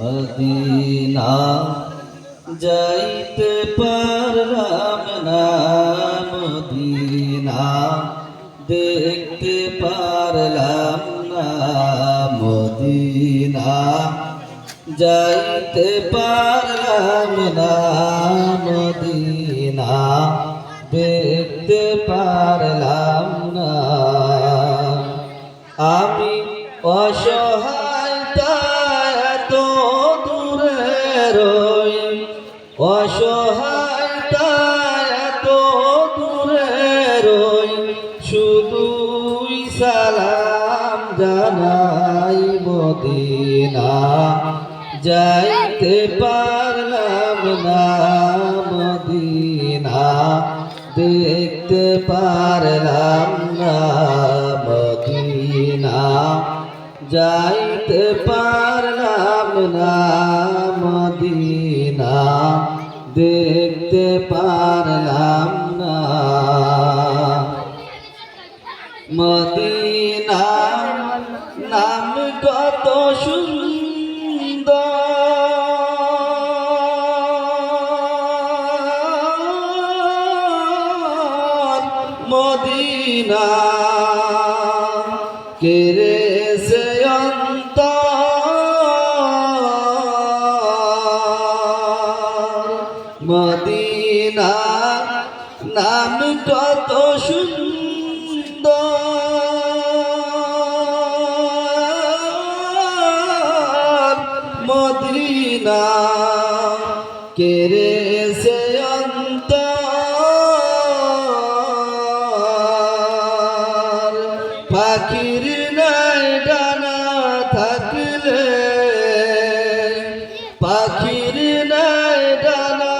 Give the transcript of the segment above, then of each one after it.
Medina যাইতে পারলাম না, মদিনা দেখতে পারলাম না, মদিনা যাইতে পারলাম না, মদিনা দেখতে পারলাম না। আমি অসহায় এত দূরে রই, অসহায় এত দূরে রই, শুধুই সালাম জানাই মদিনা যাইতে পারলাম না, মদিনা দেখতে পারলাম না, মদিনা যাইতে পারলাম না, মদিনা দেখতে পারলাম না। মদিনা নাম কত সুন্দর, মদিনা কেড়েছে অন্তর, মদিনা নাম কত সুন্দর, মদিনা কেড়েছে অন্তর। পাখির নাই ডানা থাকলে, পাখির নাই ডানা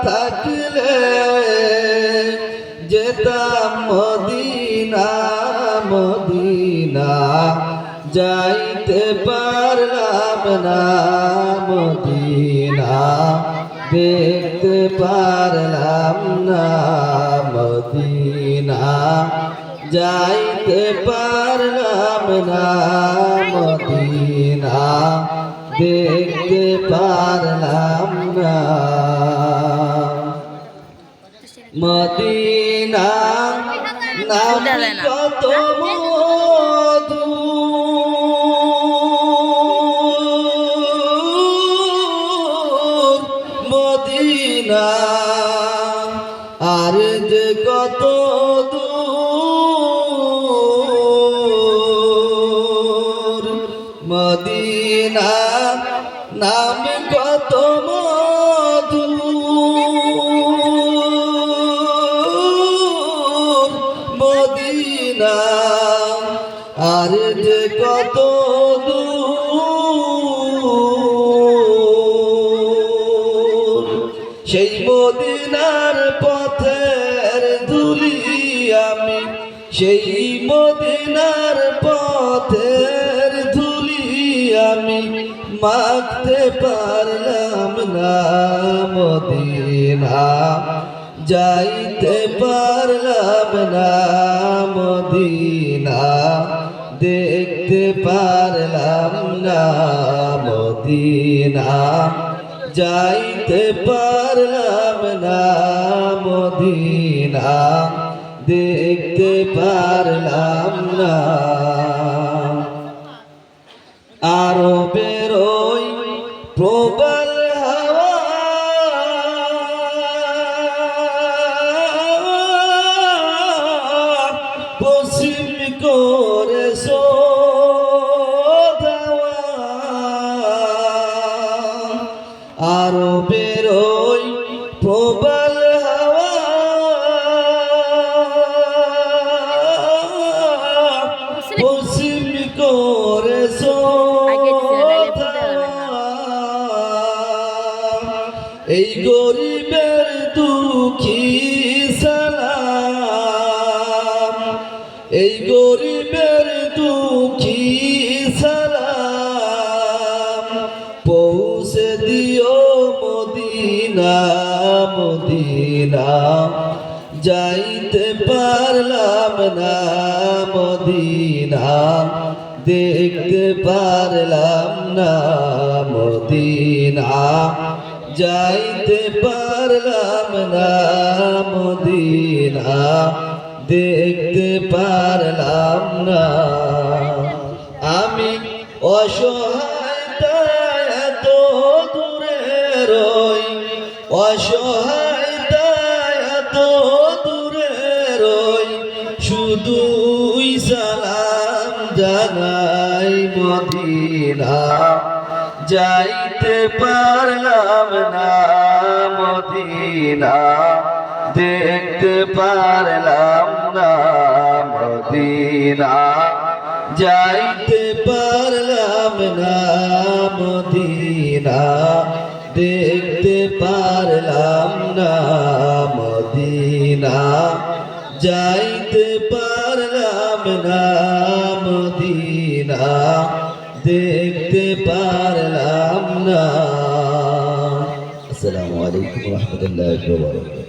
থাকলে, যেতাম মদিনা, মদিনা যাইতে পারলাম না, মদিনা দেখতে পারলাম না, মদিনা যাইতে পারলাম না, মদিনা দেখতে পারলাম না। মদিনা নাম কত মধু, মদিনা আর যে কত দূর, মদিনা নাম কত মধু, মদিনা আর যে কত দূর। সেই মদিনার পথের ধুলি আমি, সেই মদিনার পথের ধুলি আমি মাখতে পারলাম না, মদিনা যাইতে পারলাম না, মদিনা দেখতে পারলাম না, মদিনা যাইতে পারলাম না, মদিনা দেখতে পারলাম না। আরো বেরোই প্রবল হাওয়া, পশ্চিম করে সোধাওয়া, আরো বেরোই প্রবল হাওয়া, পশ্চিম করে এই গরিবের দুঃখী সালাম, এই গরিবের দুঃখী সালাম পৌঁছে দিও মদিনা, মদিনা যাইতে পারলাম না, মদিনা দেখতে পারলাম না মদিনা যাইতে পারলাম না মদিনা দেখতে পারলাম না আমি অসহায় তাই এত দূরে রই অসহায় তাই এত দূরে রই শুধুই সালাম জানাই মদিনা যাইতে পারলাম না মদিনা দেখতে পারলাম না মদিনা যাইতে পারলাম না মদিনা দেখতে পারলাম না মদিনা যাইতে পারলাম না মদিনা দেখতে পারলাম না। আসসালামু আলাইকুম ওয়া রাহমাতুল্লাহি ওয়া বারাকাতুহু।